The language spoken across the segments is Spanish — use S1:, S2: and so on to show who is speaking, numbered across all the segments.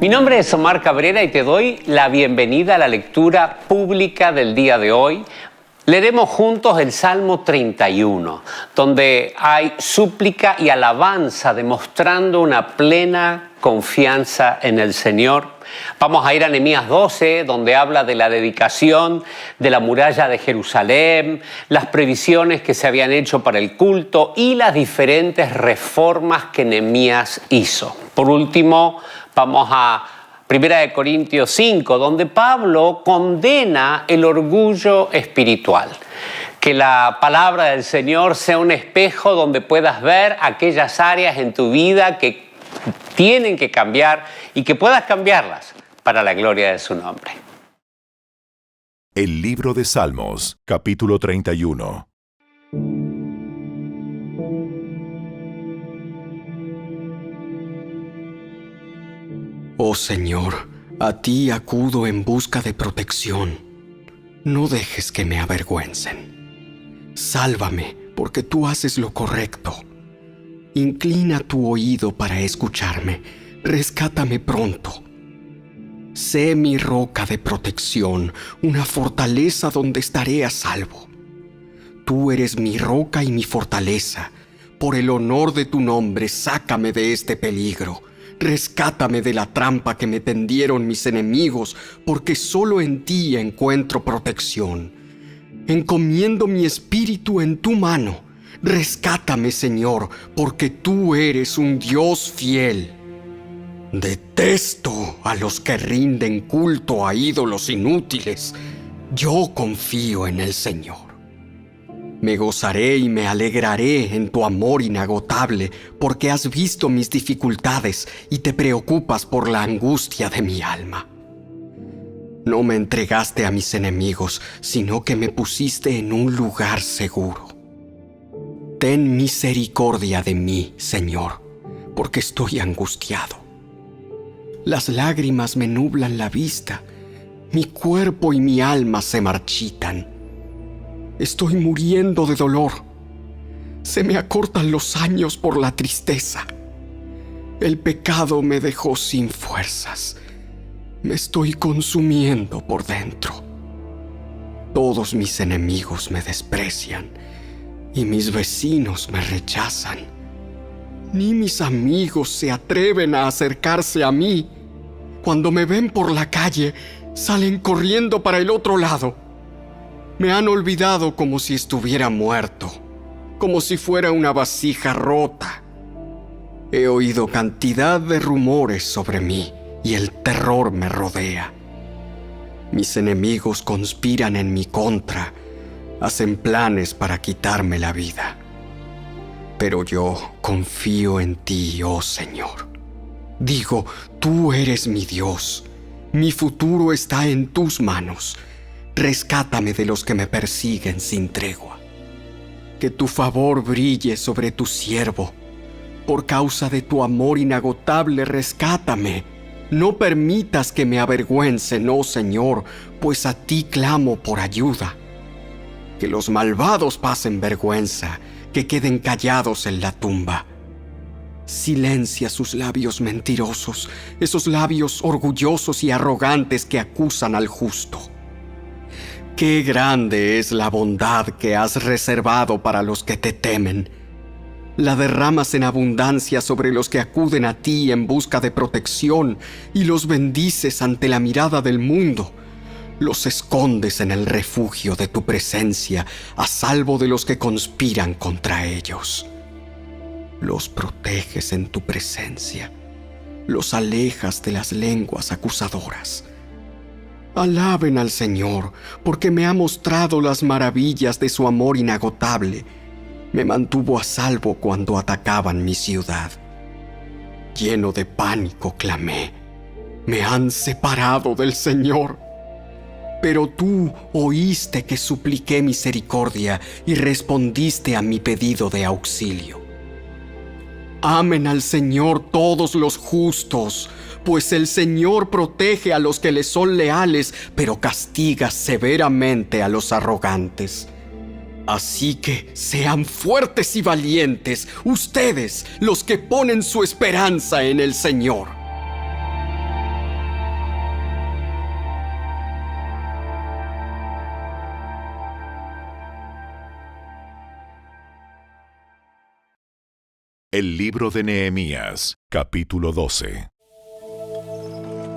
S1: Mi nombre es Omar Cabrera y te doy la bienvenida a la lectura pública del día de hoy. Leeremos juntos el Salmo 31, donde hay súplica y alabanza demostrando una plena confianza en el Señor. Vamos a ir a Nehemías 12, donde habla de la dedicación de la muralla de Jerusalén, las previsiones que se habían hecho para el culto y las diferentes reformas que Nehemías hizo. Por último, vamos a 1 Corintios 5, donde Pablo condena el orgullo espiritual. Que la palabra del Señor sea un espejo donde puedas ver aquellas áreas en tu vida que tienen que cambiar y que puedas cambiarlas para la gloria de su nombre.
S2: El libro de Salmos, capítulo 31.
S3: Oh Señor, a ti acudo en busca de protección. No dejes que me avergüencen. Sálvame, porque tú haces lo correcto. Inclina tu oído para escucharme. Rescátame pronto. Sé mi roca de protección, una fortaleza donde estaré a salvo. Tú eres mi roca y mi fortaleza. Por el honor de tu nombre, sácame de este peligro. Rescátame de la trampa que me tendieron mis enemigos, porque solo en ti encuentro protección. Encomiendo mi espíritu en tu mano. Rescátame, Señor, porque tú eres un Dios fiel. Detesto a los que rinden culto a ídolos inútiles. Yo confío en el Señor. Me gozaré y me alegraré en tu amor inagotable, porque has visto mis dificultades y te preocupas por la angustia de mi alma. No me entregaste a mis enemigos, sino que me pusiste en un lugar seguro. Ten misericordia de mí, Señor, porque estoy angustiado. Las lágrimas me nublan la vista, mi cuerpo y mi alma se marchitan. Estoy muriendo de dolor. Se me acortan los años por la tristeza. El pecado me dejó sin fuerzas. Me estoy consumiendo por dentro. Todos mis enemigos me desprecian y mis vecinos me rechazan. Ni mis amigos se atreven a acercarse a mí. Cuando me ven por la calle, salen corriendo para el otro lado. Me han olvidado como si estuviera muerto, como si fuera una vasija rota. He oído cantidad de rumores sobre mí y el terror me rodea. Mis enemigos conspiran en mi contra, hacen planes para quitarme la vida. Pero yo confío en ti, oh Señor. Digo, tú eres mi Dios. Mi futuro está en tus manos. Rescátame de los que me persiguen sin tregua. Que tu favor brille sobre tu siervo. Por causa de tu amor inagotable, rescátame. No permitas que me avergüencen, oh Señor, pues a ti clamo por ayuda. Que los malvados pasen vergüenza, que queden callados en la tumba. Silencia sus labios mentirosos, esos labios orgullosos y arrogantes que acusan al justo. Qué grande es la bondad que has reservado para los que te temen. La derramas en abundancia sobre los que acuden a ti en busca de protección y los bendices ante la mirada del mundo. Los escondes en el refugio de tu presencia, a salvo de los que conspiran contra ellos. Los proteges en tu presencia, los alejas de las lenguas acusadoras. Alaben al Señor, porque me ha mostrado las maravillas de su amor inagotable. Me mantuvo a salvo cuando atacaban mi ciudad. Lleno de pánico clamé. Me han separado del Señor. Pero tú oíste que supliqué misericordia y respondiste a mi pedido de auxilio. Amen al Señor todos los justos, pues el Señor protege a los que le son leales, pero castiga severamente a los arrogantes. Así que sean fuertes y valientes, ustedes, los que ponen su esperanza en el Señor.
S2: El libro de Nehemías, capítulo 12.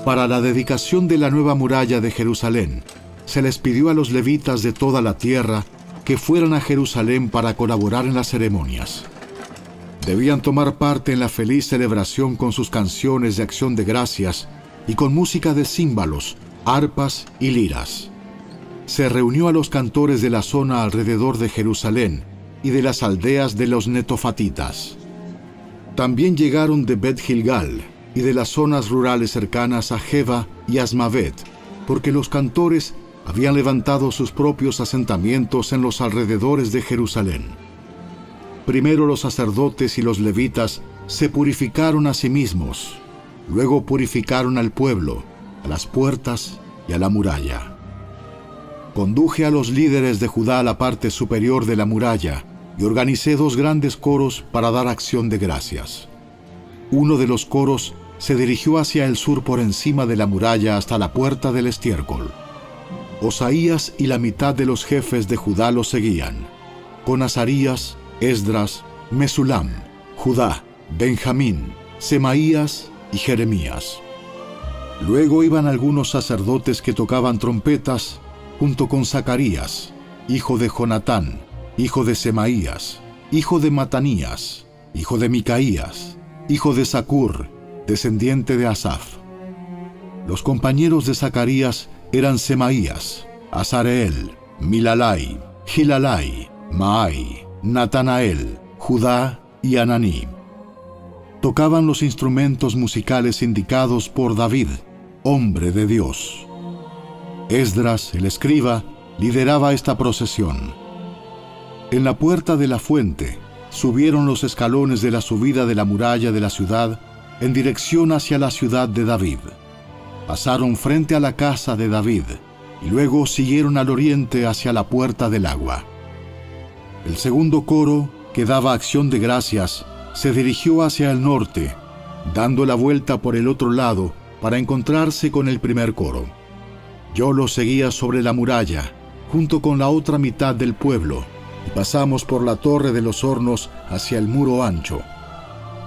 S4: Para la dedicación de la nueva muralla de Jerusalén, se les pidió a los levitas de toda la tierra que fueran a Jerusalén para colaborar en las ceremonias. Debían tomar parte en la feliz celebración con sus canciones de acción de gracias y con música de címbalos, arpas y liras. Se reunió a los cantores de la zona alrededor de Jerusalén y de las aldeas de los netofatitas. También llegaron de Bet Gilgal y de las zonas rurales cercanas a Jeba y Asmavet, porque los cantores habían levantado sus propios asentamientos en los alrededores de Jerusalén. Primero los sacerdotes y los levitas se purificaron a sí mismos, luego purificaron al pueblo, a las puertas y a la muralla. Conduje a los líderes de Judá a la parte superior de la muralla y organicé 2 grandes coros para dar acción de gracias. Uno de los coros se dirigió hacia el sur por encima de la muralla hasta la puerta del estiércol. Osaías y la mitad de los jefes de Judá lo seguían, con Azarías, Esdras, Mesulam, Judá, Benjamín, Semaías y Jeremías. Luego iban algunos sacerdotes que tocaban trompetas, junto con Zacarías, hijo de Jonatán, hijo de Semaías, hijo de Matanías, hijo de Micaías, hijo de Zacur, descendiente de Asaf. Los compañeros de Zacarías eran Semaías, Azareel, Milalai, Gilalai, Maai, Natanael, Judá y Ananí. Tocaban los instrumentos musicales indicados por David, hombre de Dios. Esdras, el escriba, lideraba esta procesión. En la puerta de la fuente subieron los escalones de la subida de la muralla de la ciudad en dirección hacia la ciudad de David. Pasaron frente a la casa de David y luego siguieron al oriente hacia la puerta del agua. El segundo coro, que daba acción de gracias, se dirigió hacia el norte, dando la vuelta por el otro lado para encontrarse con el primer coro. Yo lo seguía sobre la muralla, junto con la otra mitad del pueblo, y pasamos por la torre de los hornos hacia el muro ancho,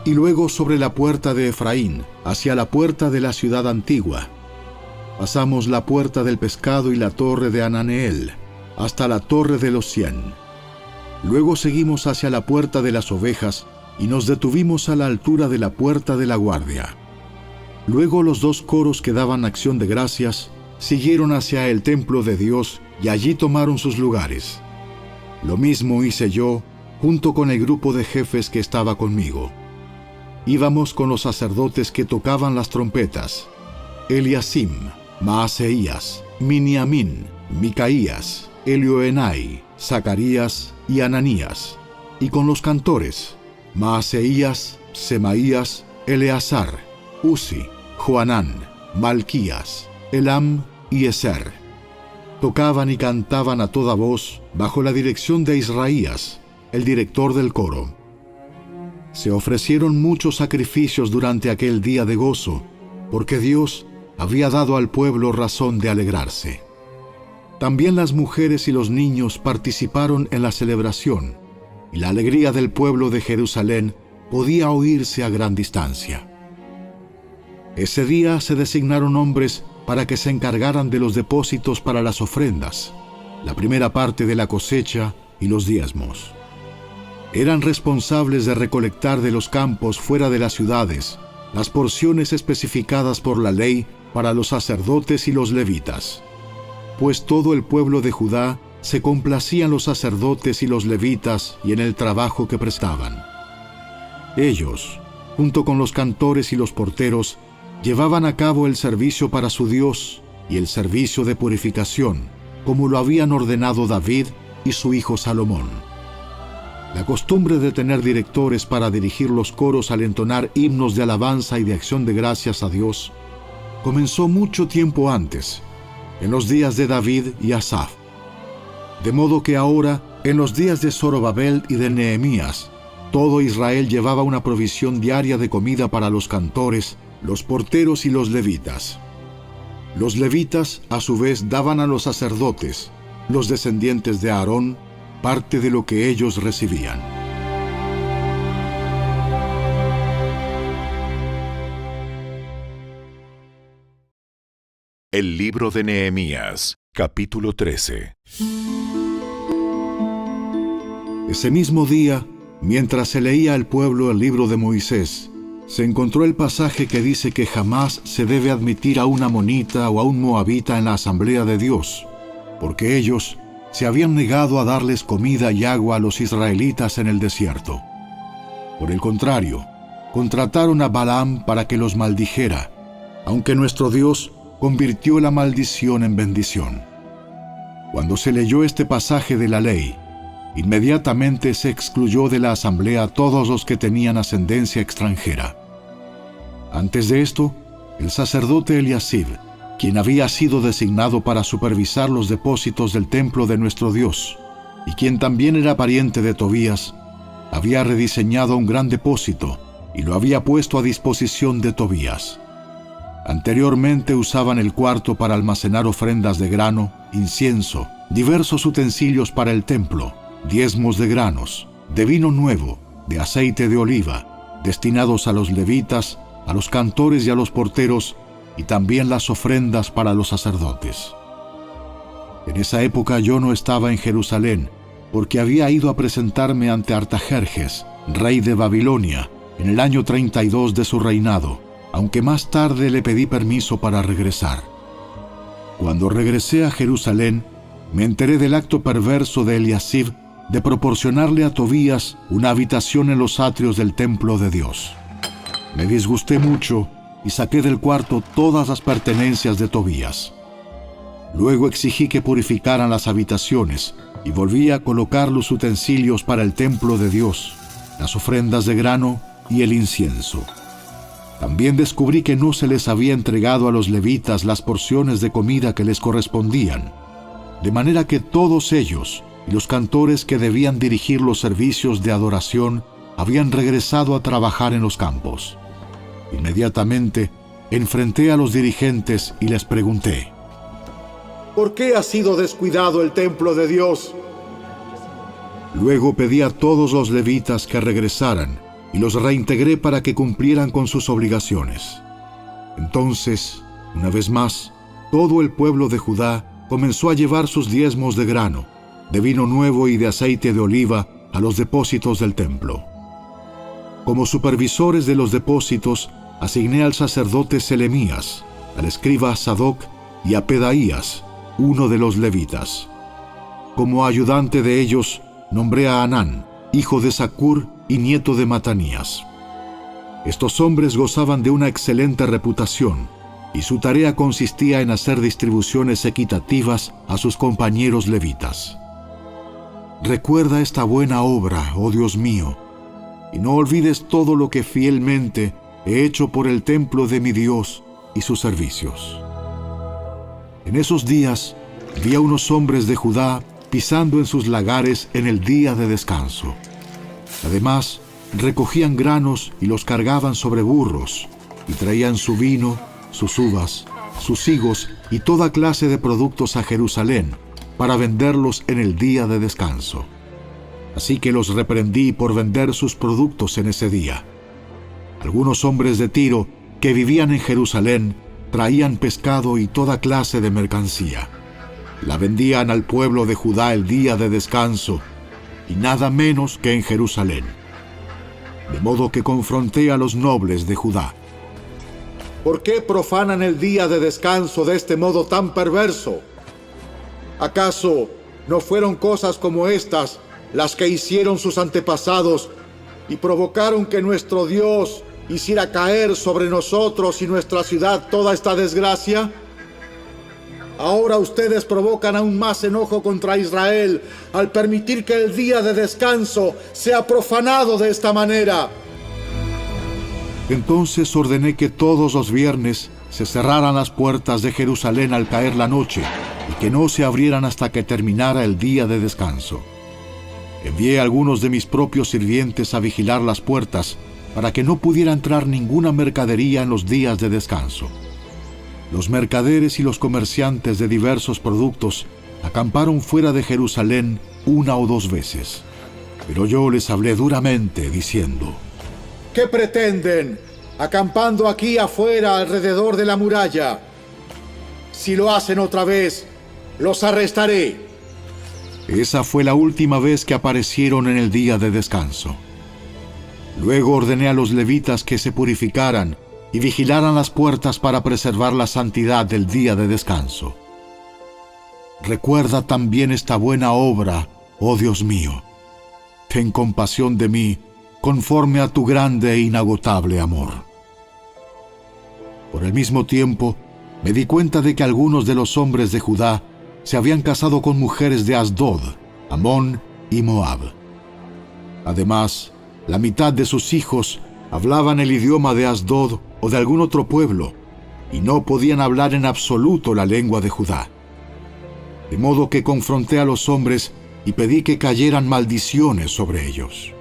S4: y luego sobre la puerta de Efraín, hacia la puerta de la ciudad antigua. Pasamos la puerta del pescado y la torre de Ananeel, hasta la torre de los 100. Luego seguimos hacia la puerta de las ovejas y nos detuvimos a la altura de la puerta de la guardia. Luego los 2 coros que daban acción de gracias siguieron hacia el templo de Dios y allí tomaron sus lugares. Lo mismo hice yo junto con el grupo de jefes que estaba conmigo. Íbamos con los sacerdotes que tocaban las trompetas: Eliasim, Maaseías, Miniamín, Micaías, Elioenai, Zacarías y Ananías, y con los cantores: Maaseías, Semaías, Eleazar, Uzi, Joanán, Malquías, Elam y Eser. Tocaban y cantaban a toda voz bajo la dirección de Israías, el director del coro. Se ofrecieron muchos sacrificios durante aquel día de gozo, porque Dios había dado al pueblo razón de alegrarse. También las mujeres y los niños participaron en la celebración, y la alegría del pueblo de Jerusalén podía oírse a gran distancia. Ese día se designaron hombres para que se encargaran de los depósitos para las ofrendas, la primera parte de la cosecha y los diezmos. Eran responsables de recolectar de los campos fuera de las ciudades las porciones especificadas por la ley para los sacerdotes y los levitas, pues todo el pueblo de Judá se complacía en los sacerdotes y los levitas y en el trabajo que prestaban. Ellos, junto con los cantores y los porteros, llevaban a cabo el servicio para su Dios y el servicio de purificación, como lo habían ordenado David y su hijo Salomón. La costumbre de tener directores para dirigir los coros al entonar himnos de alabanza y de acción de gracias a Dios comenzó mucho tiempo antes, en los días de David y Asaf. De modo que ahora, en los días de Zorobabel y de Nehemías, todo Israel llevaba una provisión diaria de comida para los cantores, los porteros y los levitas. Los levitas, a su vez, daban a los sacerdotes, los descendientes de Aarón, parte de lo que ellos recibían.
S2: El libro de Nehemías, capítulo 13.
S4: Ese mismo día, mientras se leía al pueblo el libro de Moisés, se encontró el pasaje que dice que jamás se debe admitir a un amonita o a un moabita en la asamblea de Dios, porque ellos se habían negado a darles comida y agua a los israelitas en el desierto. Por el contrario, contrataron a Balaam para que los maldijera, aunque nuestro Dios convirtió la maldición en bendición. Cuando se leyó este pasaje de la ley, inmediatamente se excluyó de la asamblea a todos los que tenían ascendencia extranjera. Antes de esto, el sacerdote Eliasib, quien había sido designado para supervisar los depósitos del templo de nuestro Dios, y quien también era pariente de Tobías, había rediseñado un gran depósito y lo había puesto a disposición de Tobías. Anteriormente usaban el cuarto para almacenar ofrendas de grano, incienso, diversos utensilios para el templo, diezmos de granos, de vino nuevo, de aceite de oliva, destinados a los levitas, a los cantores y a los porteros, y también las ofrendas para los sacerdotes. En esa época yo no estaba en Jerusalén, porque había ido a presentarme ante Artajerjes, rey de Babilonia, en el año 32 de su reinado, aunque más tarde le pedí permiso para regresar. Cuando regresé a Jerusalén, me enteré del acto perverso de Eliasib de proporcionarle a Tobías una habitación en los atrios del templo de Dios. Me disgusté mucho y saqué del cuarto todas las pertenencias de Tobías. Luego exigí que purificaran las habitaciones y volví a colocar los utensilios para el templo de Dios, las ofrendas de grano y el incienso. También descubrí que no se les había entregado a los levitas las porciones de comida que les correspondían, de manera que todos ellos y los cantores que debían dirigir los servicios de adoración habían regresado a trabajar en los campos. Inmediatamente enfrenté a los dirigentes y les pregunté:
S5: ¿por qué ha sido descuidado el templo de Dios?
S4: Luego pedí a todos los levitas que regresaran y los reintegré para que cumplieran con sus obligaciones. Entonces, una vez más, todo el pueblo de Judá comenzó a llevar sus diezmos de grano, de vino nuevo y de aceite de oliva a los depósitos del templo. Como supervisores de los depósitos, asigné al sacerdote Selemías, al escriba Sadoc y a Pedaías, uno de los levitas. Como ayudante de ellos, nombré a Hanán, hijo de Zacur y nieto de Matanías. Estos hombres gozaban de una excelente reputación, y su tarea consistía en hacer distribuciones equitativas a sus compañeros levitas. Recuerda esta buena obra, oh Dios mío, y no olvides todo lo que fielmente he hecho por el templo de mi Dios y sus servicios. En esos días vi a unos hombres de Judá pisando en sus lagares en el día de descanso. Además, recogían granos y los cargaban sobre burros, y traían su vino, sus uvas, sus higos y toda clase de productos a Jerusalén para venderlos en el día de descanso. Así que los reprendí por vender sus productos en ese día. Algunos hombres de Tiro que vivían en Jerusalén traían pescado y toda clase de mercancía. La vendían al pueblo de Judá el día de descanso, y nada menos que en Jerusalén. De modo que confronté a los nobles de Judá.
S5: ¿Por qué profanan el día de descanso de este modo tan perverso? ¿Acaso no fueron cosas como estas las que hicieron sus antepasados y provocaron que nuestro Dios hiciera caer sobre nosotros y nuestra ciudad toda esta desgracia? Ahora ustedes provocan aún más enojo contra Israel al permitir que el día de descanso sea profanado de esta manera.
S4: Entonces ordené que todos los viernes se cerraran las puertas de Jerusalén al caer la noche y que no se abrieran hasta que terminara el día de descanso. Envié a algunos de mis propios sirvientes a vigilar las puertas para que no pudiera entrar ninguna mercadería en los días de descanso. Los mercaderes y los comerciantes de diversos productos acamparon fuera de Jerusalén 1 o 2 veces. Pero yo les hablé duramente, diciendo:
S5: ¿qué pretenden, acampando aquí afuera alrededor de la muralla? Si lo hacen otra vez, los arrestaré.
S4: Esa fue la última vez que aparecieron en el día de descanso. Luego ordené a los levitas que se purificaran y vigilaran las puertas para preservar la santidad del día de descanso. Recuerda también esta buena obra, oh Dios mío. Ten compasión de mí, conforme a tu grande e inagotable amor. Por el mismo tiempo, me di cuenta de que algunos de los hombres de Judá se habían casado con mujeres de Asdod, Amón y Moab. Además, la mitad de sus hijos hablaban el idioma de Asdod o de algún otro pueblo, y no podían hablar en absoluto la lengua de Judá. De modo que confronté a los hombres y pedí que cayeran maldiciones sobre ellos.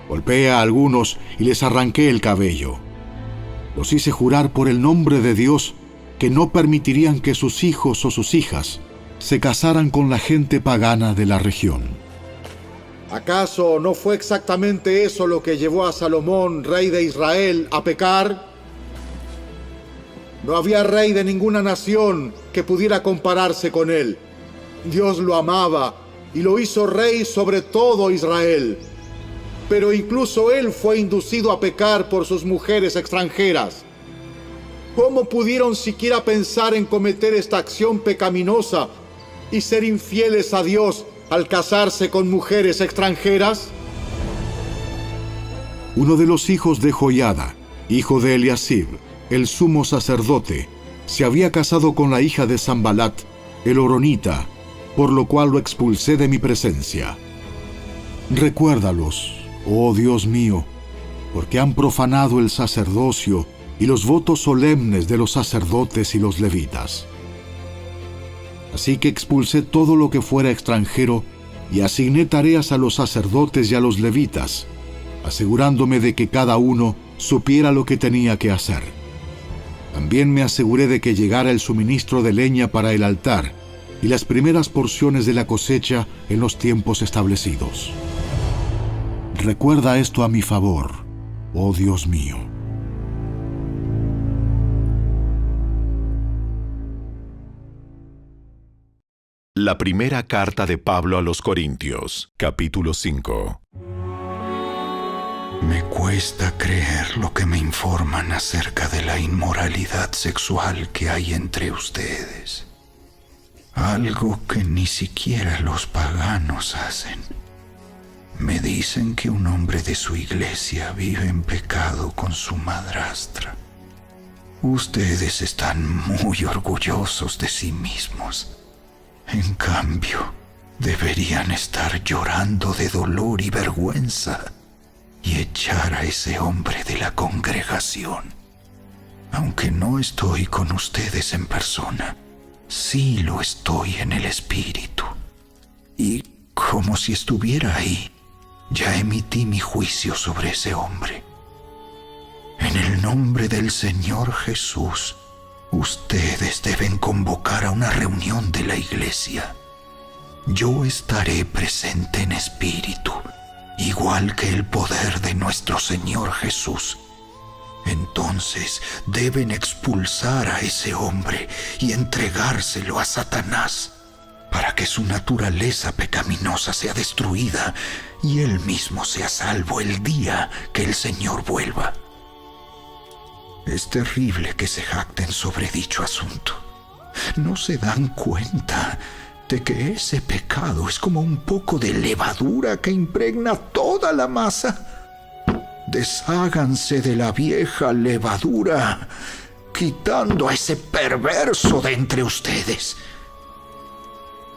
S4: Golpeé a algunos y les arranqué el cabello. Los hice jurar por el nombre de Dios que no permitirían que sus hijos o sus hijas se casaran con la gente pagana de la región.
S5: ¿Acaso no fue exactamente eso lo que llevó a Salomón, rey de Israel, a pecar? No había rey de ninguna nación que pudiera compararse con él. Dios lo amaba y lo hizo rey sobre todo Israel. Pero incluso él fue inducido a pecar por sus mujeres extranjeras. ¿Cómo pudieron siquiera pensar en cometer esta acción pecaminosa y ser infieles a Dios al casarse con mujeres extranjeras?
S4: Uno de los hijos de Joiada, hijo de Eliasib, el sumo sacerdote, se había casado con la hija de Sambalat, el horonita, por lo cual lo expulsé de mi presencia. Recuérdalos, oh Dios mío, porque han profanado el sacerdocio y los votos solemnes de los sacerdotes y los levitas. Así que expulsé todo lo que fuera extranjero y asigné tareas a los sacerdotes y a los levitas, asegurándome de que cada uno supiera lo que tenía que hacer. También me aseguré de que llegara el suministro de leña para el altar y las primeras porciones de la cosecha en los tiempos establecidos. Recuerda esto a mi favor, oh Dios mío.
S2: La primera carta de Pablo a los Corintios, capítulo 5.
S6: Me cuesta creer lo que me informan acerca de la inmoralidad sexual que hay entre ustedes. Algo que ni siquiera los paganos hacen. Me dicen que un hombre de su iglesia vive en pecado con su madrastra. Ustedes están muy orgullosos de sí mismos. En cambio, deberían estar llorando de dolor y vergüenza y echar a ese hombre de la congregación. Aunque no estoy con ustedes en persona, sí lo estoy en el espíritu. Y como si estuviera ahí, ya emití mi juicio sobre ese hombre. En el nombre del Señor Jesús, ustedes deben convocar a una reunión de la iglesia. Yo estaré presente en espíritu, igual que el poder de nuestro Señor Jesús. Entonces deben expulsar a ese hombre y entregárselo a Satanás, para que su naturaleza pecaminosa sea destruida y él mismo sea salvo el día que el Señor vuelva. Es terrible que se jacten sobre dicho asunto. ¿No se dan cuenta de que ese pecado es como un poco de levadura que impregna toda la masa? Desháganse de la vieja levadura, quitando a ese perverso de entre ustedes.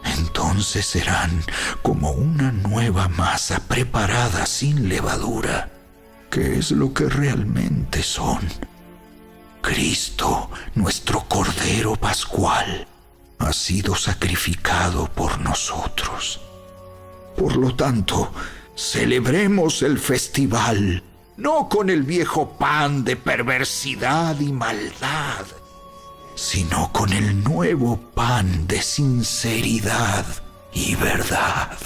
S6: Entonces serán como una nueva masa preparada sin levadura, que es lo que realmente son. Cristo, nuestro Cordero Pascual, ha sido sacrificado por nosotros. Por lo tanto, celebremos el festival, no con el viejo pan de perversidad y maldad, sino con el nuevo pan de sinceridad y verdad.